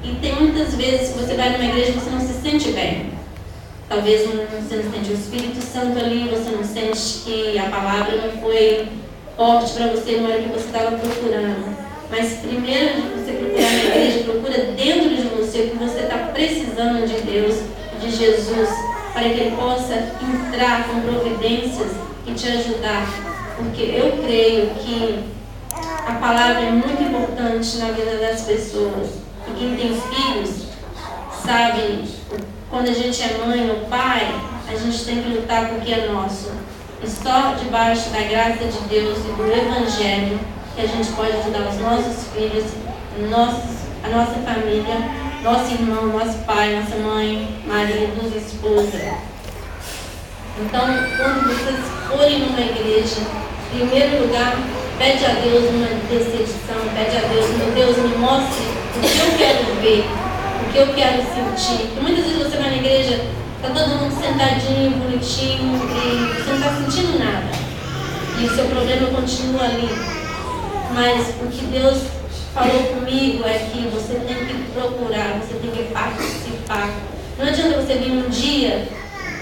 E tem muitas vezes que você vai numa igreja e você não se sente bem. Talvez você não sente o Espírito Santo ali, você não sente que a palavra não foi forte para você na hora que você estava procurando. Mas primeiro de você procurar na igreja, procura dentro de você o que você está precisando de Deus, de Jesus, para que Ele possa entrar com providências e te ajudar. Porque eu creio que a palavra é muito importante na vida das pessoas. E quem tem filhos sabe, quando a gente é mãe ou pai, a gente tem que lutar por que é nosso. E só debaixo da graça de Deus e do Evangelho que a gente pode ajudar os nossos filhos, a nossa família, nosso irmão, nosso pai, nossa mãe, marido, esposa. Então, quando vocês forem numa igreja, em primeiro lugar, pede a Deus uma intercessão, pede a Deus, meu Deus, me mostre o que eu quero ver, o que eu quero sentir. Porque muitas vezes você vai na igreja, está todo mundo sentadinho, bonitinho, e você não está sentindo nada. E o seu problema continua ali. Mas o que Deus falou comigo é que você tem que procurar, você tem que participar. Não adianta você vir um dia,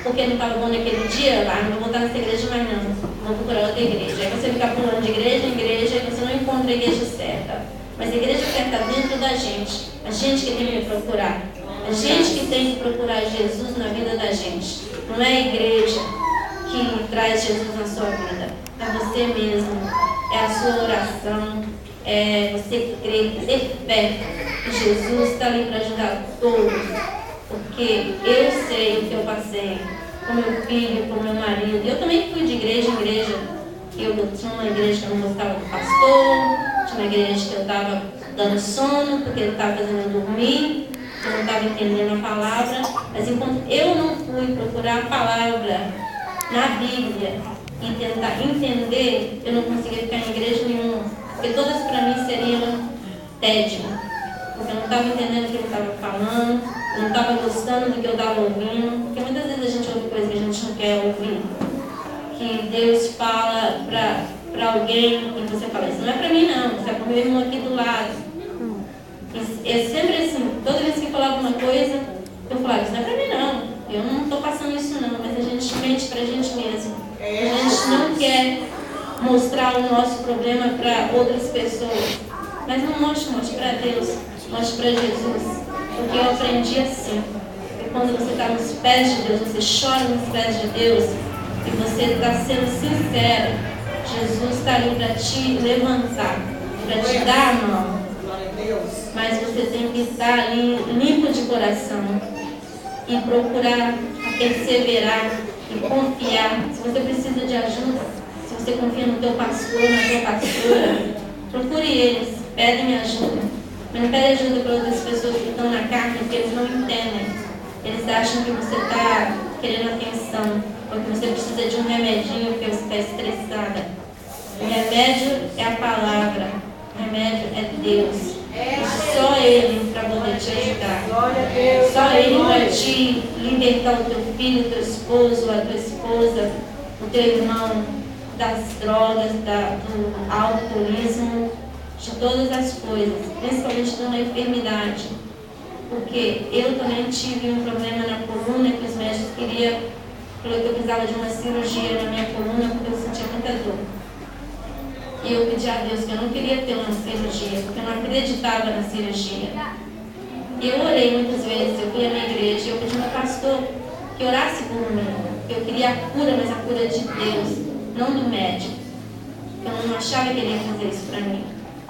porque não estava bom naquele dia, não vou voltar nessa igreja mais não, vou procurar outra igreja. Aí você fica pulando de igreja em igreja e você não encontra a igreja certa. Mas a igreja certa está dentro da gente. A gente que tem que procurar. A gente que tem que procurar Jesus na vida da gente. Não é a igreja que traz Jesus na sua vida. É você mesmo. É a sua oração. É você crer, ter fé que Jesus está ali para ajudar todos. Porque eu sei o que eu passei com meu filho, com meu marido. Eu também fui de igreja em igreja. Eu tinha uma igreja que eu não gostava do pastor, tinha uma igreja que eu estava dando sono, porque ele estava fazendo eu dormir, eu não estava entendendo a palavra. Mas enquanto eu não fui procurar a palavra na Bíblia e tentar entender, eu não conseguia ficar em igreja nenhuma. Porque todas para mim seriam tédio. Porque eu não estava entendendo o que ele estava falando, eu não estava gostando do que eu estava ouvindo. Porque muitas vezes a gente ouve coisas que a gente não quer ouvir. Que Deus fala para alguém e você fala, isso não é para mim não, isso é para o meu irmão aqui do lado. E é sempre assim, toda vez que eu falava uma coisa, eu falava, isso não é para mim não, eu não estou passando isso não, mas a gente mente para a gente mesmo. A gente não quer mostrar o nosso problema para outras pessoas. Mas não mostre para Deus, mostre para Jesus. Porque eu aprendi assim, que quando você está nos pés de Deus, você chora nos pés de Deus, e você está sendo sincero, Jesus está ali para te levantar, para te dar a mão. Mas você tem que estar ali limpo de coração e procurar perseverar e confiar. Se você precisa de ajuda, se você confia no teu pastor, na tua pastora, procure eles, pedem ajuda. Mas não pede ajuda para outras pessoas que estão na carne, porque eles não entendem. Eles acham que você está querendo atenção, ou que você precisa de um remedinho porque você está estressada. O remédio é a palavra, o remédio é Deus. E só Ele para poder te ajudar. Só Ele para te libertar o teu filho, o teu esposo, a tua esposa, o teu irmão das drogas, do alcoolismo, de todas as coisas, principalmente de uma enfermidade. Porque eu também tive um problema na coluna que os médicos queriam, falou que eu precisava de uma cirurgia na minha coluna porque eu sentia muita dor. E eu pedi a Deus que eu não queria ter uma cirurgia, porque eu não acreditava na cirurgia. E eu orei muitas vezes, eu ia na igreja, eu pedi ao pastor que orasse por mim. Eu queria a cura, mas a cura de Deus, não do médico. Eu não achava que ele ia fazer isso para mim.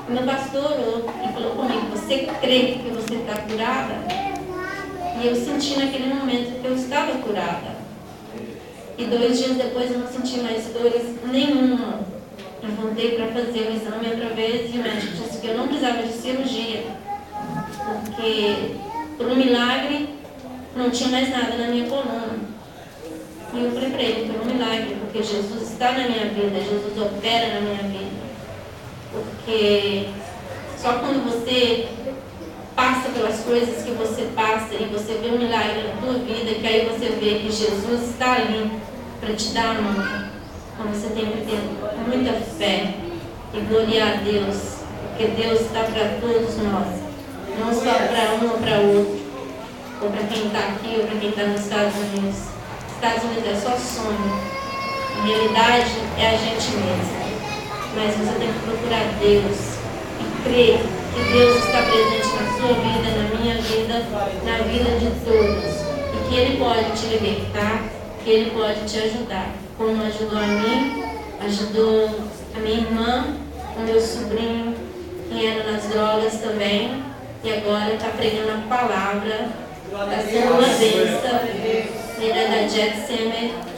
O meu pastor orou e falou comigo, você crê que você está curada? E eu senti naquele momento que eu estava curada. E 2 dias depois eu não senti mais dores nenhuma. Eu voltei para fazer o exame outra vez e o médico disse que eu não precisava de cirurgia. Porque, por um milagre, não tinha mais nada na minha coluna. E eu falei para ele, por um milagre, porque Jesus está na minha vida, Jesus opera na minha vida. Porque só quando você passa pelas coisas que você passa e você vê um milagre na tua vida, que aí você vê que Jesus está ali para te dar a mão. Então você tem que ter muita fé e gloriar a Deus, porque Deus está para todos nós. Não só para um ou para outro, ou para quem está aqui, ou para quem está nos Estados Unidos. Estados Unidos é só sonho. A realidade é a gente mesmo. Mas você tem que procurar Deus e crer que Deus está presente na sua vida, na minha vida, na vida de todos. E que Ele pode te libertar, que Ele pode te ajudar. Como ajudou a mim, ajudou a minha irmã, o meu sobrinho, que era nas drogas também. E agora está pregando a palavra, está sendo uma bênção. Ele é da Jet Semer.